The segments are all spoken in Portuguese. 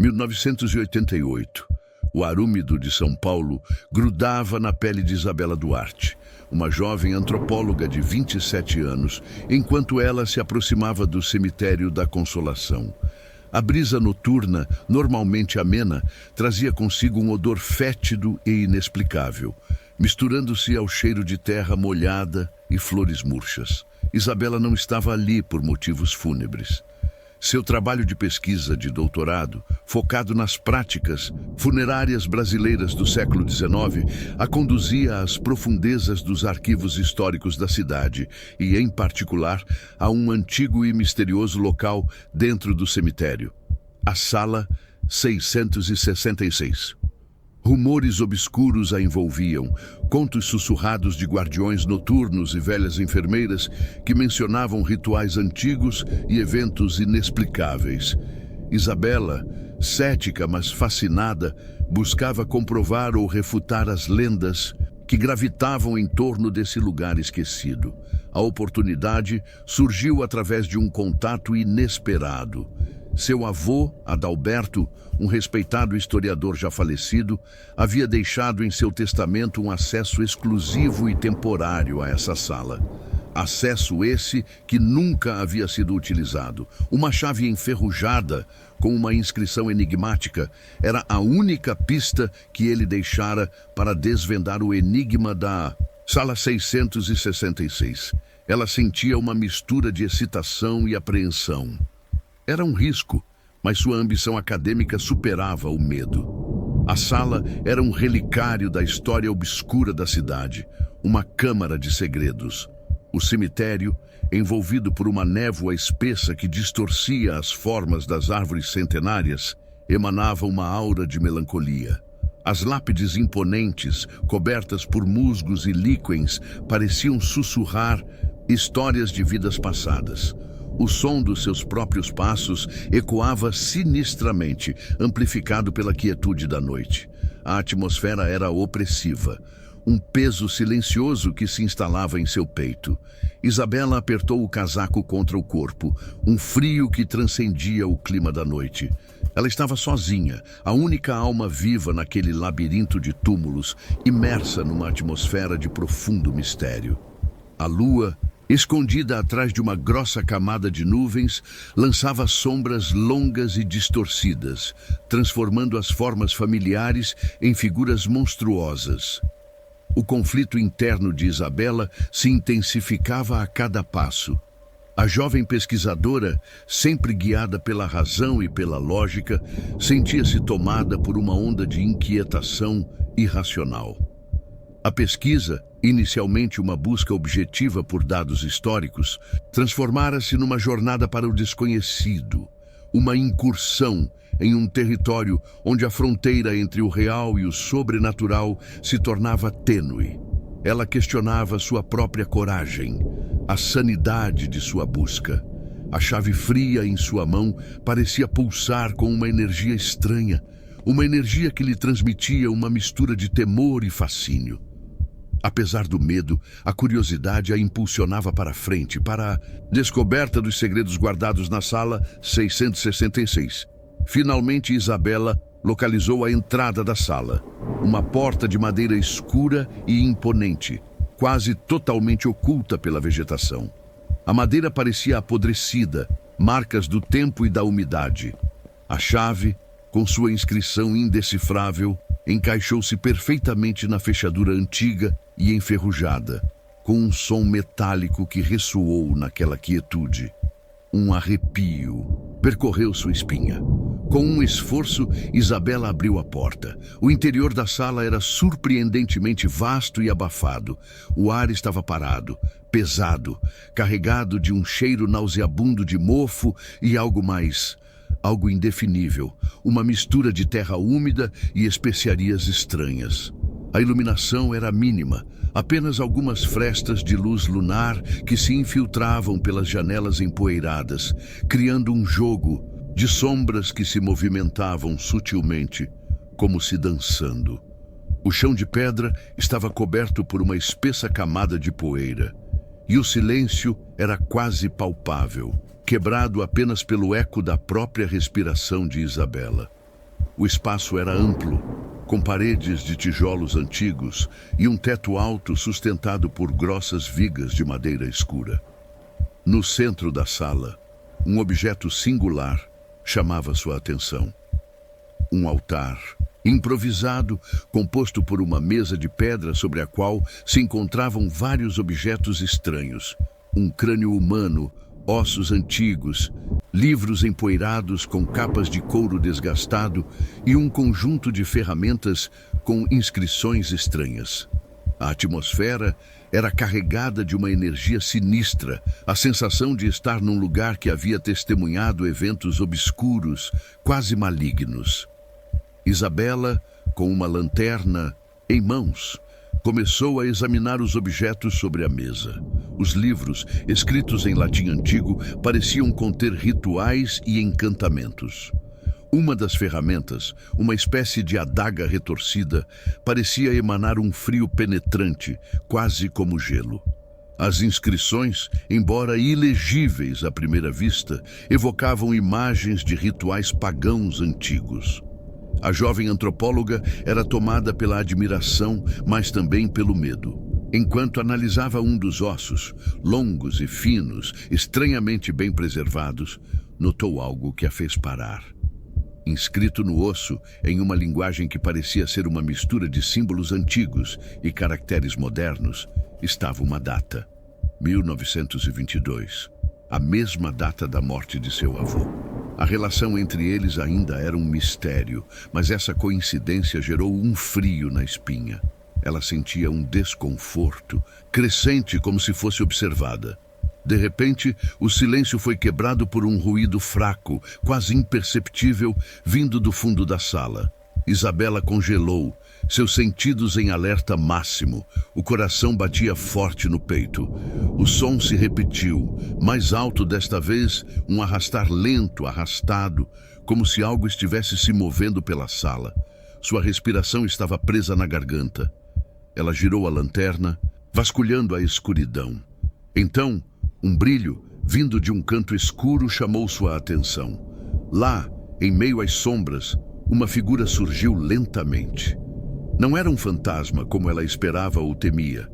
1988. O ar úmido de São Paulo grudava na pele de Isabela Duarte, uma jovem antropóloga de 27 anos, enquanto ela se aproximava do cemitério da Consolação. A brisa noturna, normalmente amena, trazia consigo um odor fétido e inexplicável, misturando-se ao cheiro de terra molhada e flores murchas. Isabela não estava ali por motivos fúnebres. Seu trabalho de pesquisa de doutorado, focado nas práticas funerárias brasileiras do século XIX, a conduzia às profundezas dos arquivos históricos da cidade e, em particular, a um antigo e misterioso local dentro do cemitério, a Sala 666. Rumores obscuros a envolviam, contos sussurrados de guardiões noturnos e velhas enfermeiras que mencionavam rituais antigos e eventos inexplicáveis. Isabela, cética mas fascinada, buscava comprovar ou refutar as lendas que gravitavam em torno desse lugar esquecido. A oportunidade surgiu através de um contato inesperado. Seu avô, Adalberto, um respeitado historiador já falecido, havia deixado em seu testamento um acesso exclusivo e temporário a essa sala. Acesso esse que nunca havia sido utilizado. Uma chave enferrujada, com uma inscrição enigmática, era a única pista que ele deixara para desvendar o enigma da Sala 666. Ela sentia uma mistura de excitação e apreensão. Era um risco, mas sua ambição acadêmica superava o medo. A sala era um relicário da história obscura da cidade, uma câmara de segredos. O cemitério, envolvido por uma névoa espessa que distorcia as formas das árvores centenárias, emanava uma aura de melancolia. As lápides imponentes, cobertas por musgos e líquens, pareciam sussurrar histórias de vidas passadas. O som dos seus próprios passos ecoava sinistramente, amplificado pela quietude da noite. A atmosfera era opressiva, um peso silencioso que se instalava em seu peito. Isabela apertou o casaco contra o corpo, um frio que transcendia o clima da noite. Ela estava sozinha, a única alma viva naquele labirinto de túmulos, imersa numa atmosfera de profundo mistério. A lua, escondida atrás de uma grossa camada de nuvens, lançava sombras longas e distorcidas, transformando as formas familiares em figuras monstruosas. O conflito interno de Isabela se intensificava a cada passo. A jovem pesquisadora, sempre guiada pela razão e pela lógica, sentia-se tomada por uma onda de inquietação irracional. A pesquisa, inicialmente uma busca objetiva por dados históricos, transformara-se numa jornada para o desconhecido, uma incursão em um território onde a fronteira entre o real e o sobrenatural se tornava tênue. Ela questionava sua própria coragem, a sanidade de sua busca. A chave fria em sua mão parecia pulsar com uma energia estranha, uma energia que lhe transmitia uma mistura de temor e fascínio. Apesar do medo, a curiosidade a impulsionava para frente, para a descoberta dos segredos guardados na Sala 666. Finalmente, Isabela localizou a entrada da sala. Uma porta de madeira escura e imponente, quase totalmente oculta pela vegetação. A madeira parecia apodrecida, marcas do tempo e da umidade. A chave, com sua inscrição indecifrável, encaixou-se perfeitamente na fechadura antiga e enferrujada, com um som metálico que ressoou naquela quietude. Um arrepio percorreu sua espinha. Com um esforço, Isabela abriu a porta. O interior da sala era surpreendentemente vasto e abafado. O ar estava parado, pesado, carregado de um cheiro nauseabundo de mofo e algo mais, algo indefinível, uma mistura de terra úmida e especiarias estranhas. A iluminação era mínima, apenas algumas frestas de luz lunar que se infiltravam pelas janelas empoeiradas, criando um jogo de sombras que se movimentavam sutilmente, como se dançando. O chão de pedra estava coberto por uma espessa camada de poeira, e o silêncio era quase palpável, quebrado apenas pelo eco da própria respiração de Isabela. O espaço era amplo, com paredes de tijolos antigos e um teto alto sustentado por grossas vigas de madeira escura. No centro da sala, um objeto singular chamava sua atenção. Um altar, improvisado, composto por uma mesa de pedra sobre a qual se encontravam vários objetos estranhos. Um crânio humano, ossos antigos, livros empoeirados com capas de couro desgastado e um conjunto de ferramentas com inscrições estranhas. A atmosfera era carregada de uma energia sinistra, a sensação de estar num lugar que havia testemunhado eventos obscuros, quase malignos. Isabela, com uma lanterna em mãos, começou a examinar os objetos sobre a mesa. Os livros, escritos em latim antigo, pareciam conter rituais e encantamentos. Uma das ferramentas, uma espécie de adaga retorcida, parecia emanar um frio penetrante, quase como gelo. As inscrições, embora ilegíveis à primeira vista, evocavam imagens de rituais pagãos antigos. A jovem antropóloga era tomada pela admiração, mas também pelo medo. Enquanto analisava um dos ossos, longos e finos, estranhamente bem preservados, notou algo que a fez parar. Inscrito no osso, em uma linguagem que parecia ser uma mistura de símbolos antigos e caracteres modernos, estava uma data: 1922, a mesma data da morte de seu avô. A relação entre eles ainda era um mistério, mas essa coincidência gerou um frio na espinha. Ela sentia um desconforto, crescente como se fosse observada. De repente, o silêncio foi quebrado por um ruído fraco, quase imperceptível, vindo do fundo da sala. Isabela congelou, seus sentidos em alerta máximo. O coração batia forte no peito. O som se repetiu, mais alto desta vez, um arrastar lento, arrastado, como se algo estivesse se movendo pela sala. Sua respiração estava presa na garganta. Ela girou a lanterna, vasculhando a escuridão. Então, um brilho, vindo de um canto escuro, chamou sua atenção. Lá, em meio às sombras, uma figura surgiu lentamente. Não era um fantasma como ela esperava ou temia.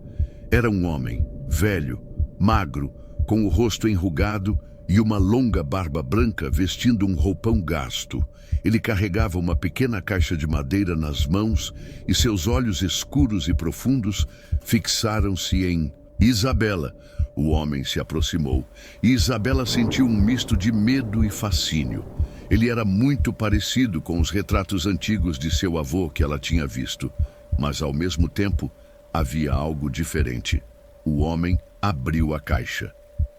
Era um homem, velho, magro, com o rosto enrugado e uma longa barba branca, vestindo um roupão gasto. Ele carregava uma pequena caixa de madeira nas mãos e seus olhos escuros e profundos fixaram-se em Isabela. O homem se aproximou e Isabela sentiu um misto de medo e fascínio. Ele era muito parecido com os retratos antigos de seu avô que ela tinha visto, mas ao mesmo tempo havia algo diferente. O homem abriu a caixa.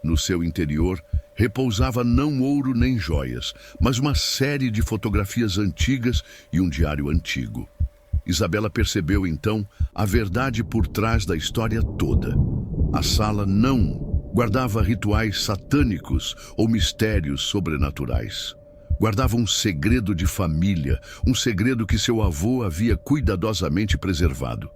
No seu interior repousava não ouro nem joias, mas uma série de fotografias antigas e um diário antigo. Isabela percebeu então a verdade por trás da história toda. A sala não guardava rituais satânicos ou mistérios sobrenaturais. Guardava um segredo de família, um segredo que seu avô havia cuidadosamente preservado.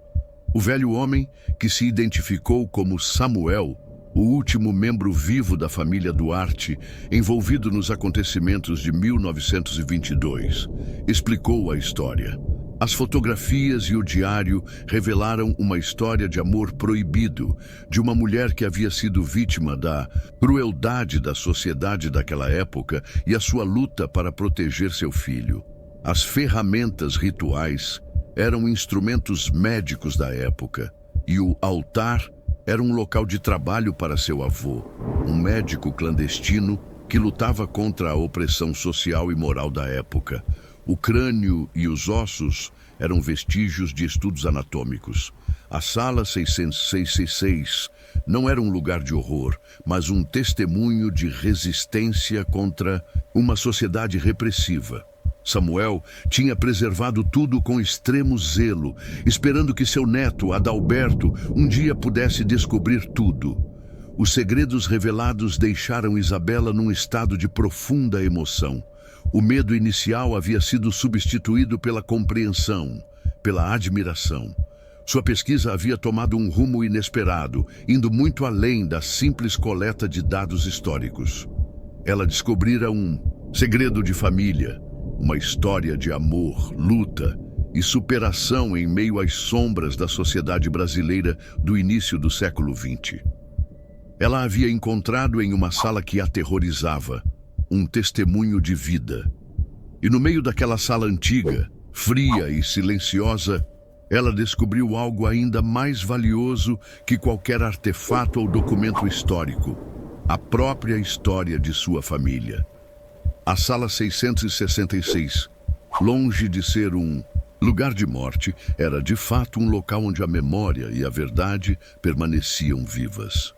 O velho homem, que se identificou como Samuel, o último membro vivo da família Duarte, envolvido nos acontecimentos de 1922, explicou a história. As fotografias e o diário revelaram uma história de amor proibido, de uma mulher que havia sido vítima da crueldade da sociedade daquela época e a sua luta para proteger seu filho. As ferramentas rituais eram instrumentos médicos da época, e o altar era um local de trabalho para seu avô, um médico clandestino que lutava contra a opressão social e moral da época. O crânio e os ossos eram vestígios de estudos anatômicos. A sala 666 não era um lugar de horror, mas um testemunho de resistência contra uma sociedade repressiva. Samuel tinha preservado tudo com extremo zelo, esperando que seu neto, Adalberto, um dia pudesse descobrir tudo. Os segredos revelados deixaram Isabela num estado de profunda emoção. O medo inicial havia sido substituído pela compreensão, pela admiração. Sua pesquisa havia tomado um rumo inesperado, indo muito além da simples coleta de dados históricos. Ela descobrira um segredo de família Uma história de amor, luta e superação em meio às sombras da sociedade brasileira do início do século XX. Ela havia encontrado em uma sala que aterrorizava um testemunho de vida. E no meio daquela sala antiga, fria e silenciosa, ela descobriu algo ainda mais valioso que qualquer artefato ou documento histórico: a própria história de sua família. A Sala 666, longe de ser um lugar de morte, era de fato um local onde a memória e a verdade permaneciam vivas.